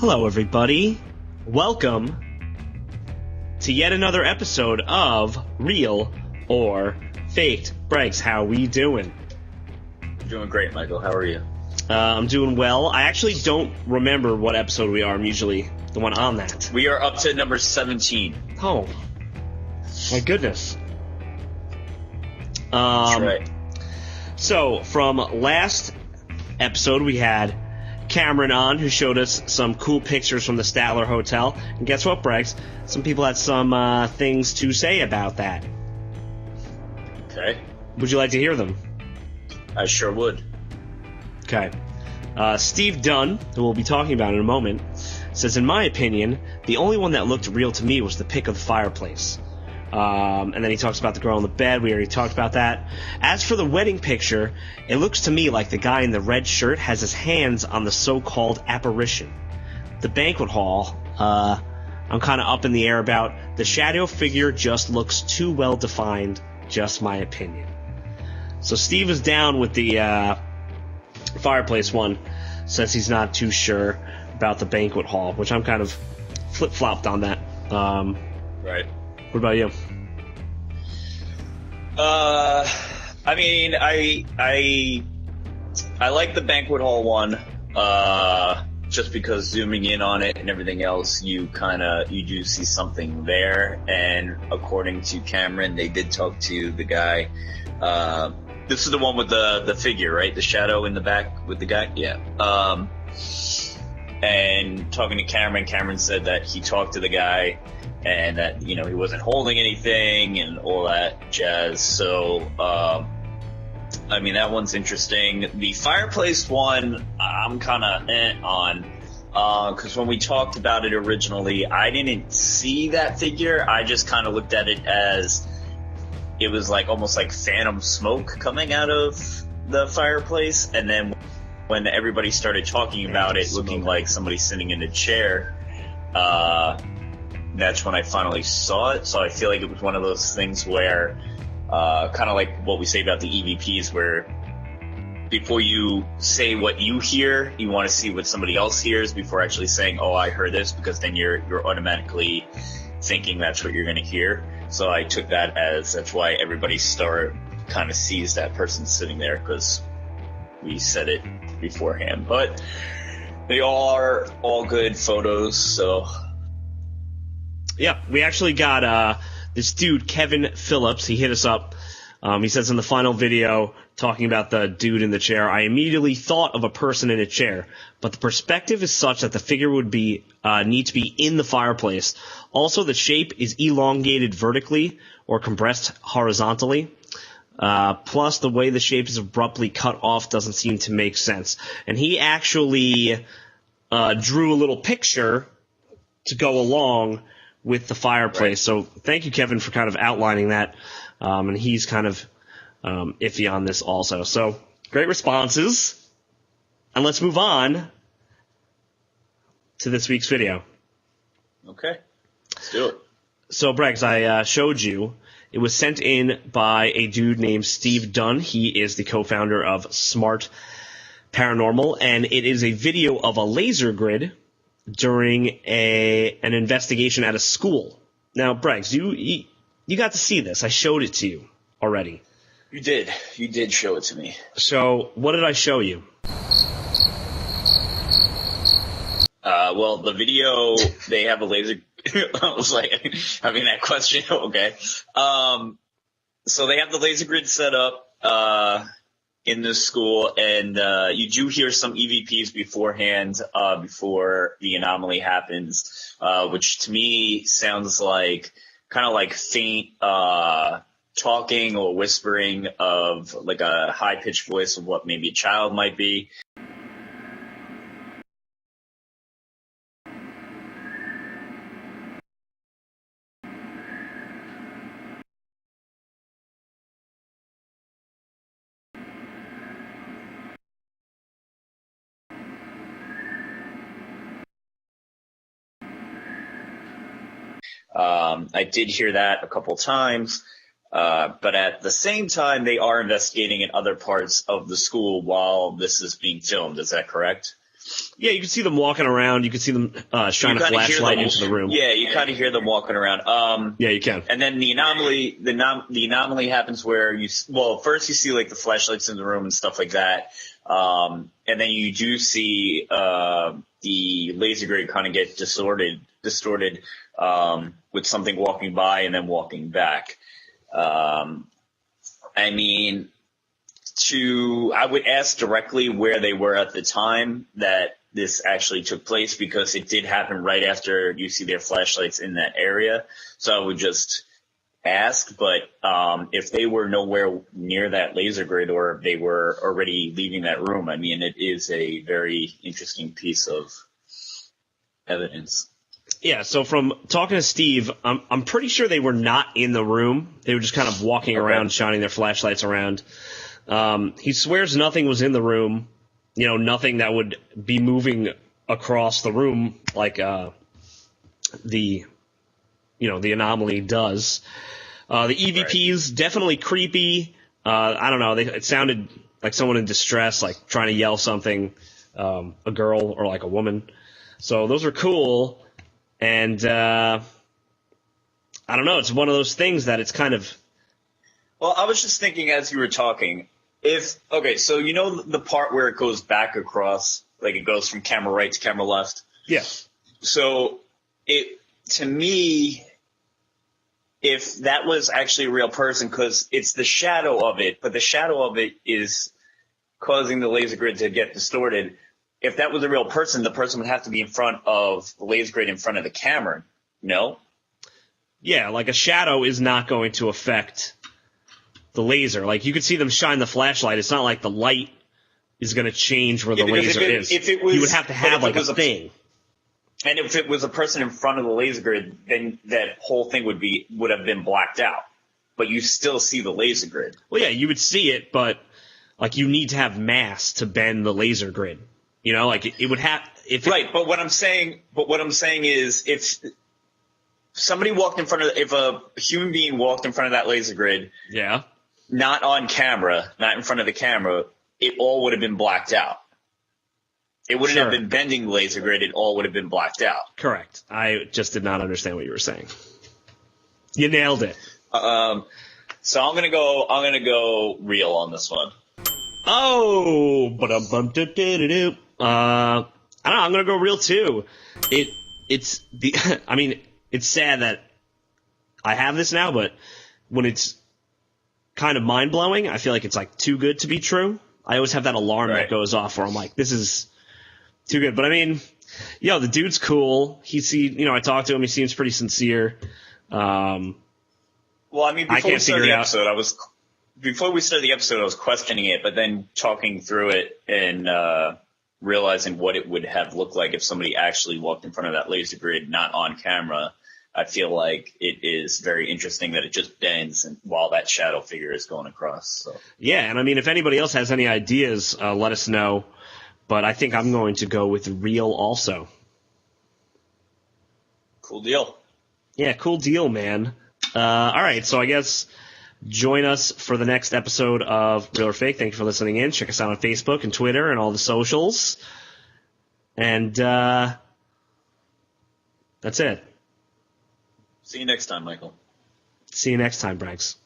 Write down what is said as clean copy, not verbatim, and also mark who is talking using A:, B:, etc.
A: Hello, everybody. Welcome to yet another episode of Real or Faked. Breggs, how we doing?
B: Doing great, Michael. How are you?
A: I'm doing well. I actually don't remember what episode we are. I'm usually the one on that.
B: We are up to number 17.
A: Oh, my goodness.
B: That's right.
A: So, from last episode, we had Cameron on, who showed us some cool pictures from the Statler Hotel. And guess what, Breggs? Some people had some things to say about that.
B: Okay.
A: Would you like to hear them?
B: I sure would.
A: Okay. Steve Dunn, who we'll be talking about in a moment, says, in my opinion, the only one that looked real to me was the pic of the fireplace. And then he talks about the girl in the bed. We already talked about that. As for the wedding picture, it looks to me like the guy in the red shirt has his hands on the so-called apparition. The banquet hall, I'm kind of up in the air about. The shadow figure just looks too well defined. Just my opinion. So Steve is down with the fireplace one. Says he's not too sure about the banquet hall, which I'm kind of flip-flopped on that.
B: Right.
A: What about you?
B: I mean, I like the banquet hall one, just because zooming in on it and everything else, you do see something there. And according to Cameron, they did talk to the guy. This is the one with the figure, right? The shadow in the back with the guy? Yeah. And talking to Cameron said that he talked to the guy and that, he wasn't holding anything and all that jazz. So, I mean, that one's interesting. The fireplace one, I'm kind of on, because when we talked about it originally, I didn't see that figure. I just kind of looked at it as it was like almost like phantom smoke coming out of the fireplace. And then when everybody started talking about it looking like somebody sitting in a chair, that's when I finally saw it. So I feel like it was one of those things where, kind of like what we say about the EVPs, where before you say what you hear, you want to see what somebody else hears before actually saying, oh, I heard this, because then you're automatically thinking that's what you're going to hear. So I took that as that's why everybody kind of sees that person sitting there, because we said it beforehand. But they are all good photos, so...
A: Yeah, we actually got this dude, Kevin Phillips. He hit us up. He says in the final video, talking about the dude in the chair, I immediately thought of a person in a chair, but the perspective is such that the figure would need to be in the fireplace. Also, the shape is elongated vertically or compressed horizontally. Plus, the way the shape is abruptly cut off doesn't seem to make sense. And he actually drew a little picture to go along with the fireplace. Right. So thank you, Kevin, for kind of outlining that. And he's kind of iffy on this also. So great responses. And let's move on to this week's video.
B: Okay. Let's do it.
A: So, Breggs, I showed you. It was sent in by a dude named Steve Dunn. He is the co-founder of Smart Paranormal. And it is a video of a laser grid during an investigation at a school. Now, Breggs, you got to see this. I showed it to you already.
B: You did. You did show it to me. So,
A: what did I show you?
B: Well, the video, they have a laser... I was like, having that question, okay. So they have the laser grid set up in this school, and you do hear some EVPs beforehand, before the anomaly happens, which to me sounds like kind of like faint talking or whispering of like a high-pitched voice of what maybe a child might be. I did hear that a couple times, but at the same time, they are investigating in other parts of the school while this is being filmed. Is that correct?
A: Yeah, you can see them walking around. You can see them shine a flashlight into the room.
B: Yeah, you kind of hear them walking around.
A: Yeah, you can.
B: And then the anomaly happens where first you see like the flashlights in the room and stuff like that. And then you do see the laser grid kind of get distorted with something walking by and then walking back. I would ask directly where they were at the time that this actually took place, because it did happen right after you see their flashlights in that area. So I would just ask, but if they were nowhere near that laser grid or they were already leaving that room, I mean, it is a very interesting piece of evidence.
A: Yeah, so from talking to Steve, I'm pretty sure they were not in the room. They were just kind of walking around, shining their flashlights around. He swears nothing was in the room, nothing that would be moving across the room like the anomaly does. The EVPs, definitely creepy. I don't know, it sounded like someone in distress, like trying to yell something, a girl or like a woman. So those are cool. And I don't know, it's one of those things that it's kind of...
B: Well, I was just thinking as you were talking, so the part where it goes back across, like it goes from camera right to camera left?
A: Yeah.
B: So to me, if that was actually a real person, because it's the shadow of it, but the shadow of it is causing the laser grid to get distorted. If that was a real person, the person would have to be in front of the laser grid, in front of the camera, no?
A: Yeah, like a shadow is not going to affect the laser. Like, you could see them shine the flashlight. It's not like the light is going to change where the laser is. You would have to have like a thing.
B: And if it was a person in front of the laser grid, then that whole thing would have been blacked out. But you still see the laser grid.
A: Well, yeah, you would see it, but like you need to have mass to bend the laser grid. Like it would have
B: right. But what I'm saying is, if somebody walked in front of, if a human being walked in front of that laser grid,
A: yeah,
B: not on camera, not in front of the camera, it all would have been blacked out. It wouldn't have been bending the laser grid. It all would have been blacked out.
A: Correct. I just did not understand what you were saying. You nailed it.
B: So I'm gonna go real on this one.
A: Oh, I don't know. I'm gonna go real too. It's sad that I have this now, but when it's kind of mind blowing, I feel like it's like too good to be true. I always have that alarm that goes off where I'm like, this is too good. But I mean, the dude's cool. I talked to him. He seems pretty sincere.
B: Well, I mean, before we started the episode, I was questioning it, but then talking through it and realizing what it would have looked like if somebody actually walked in front of that laser grid, not on camera, I feel like it is very interesting that it just bends while that shadow figure is going across. So.
A: Yeah, and I mean, if anybody else has any ideas, let us know. But I think I'm going to go with real also.
B: Cool deal.
A: Yeah, cool deal, man. All right, so I guess join us for the next episode of Real or Fake. Thank you for listening in. Check us out on Facebook and Twitter and all the socials. And that's it.
B: See you next time, Michael.
A: See you next time, Breggs.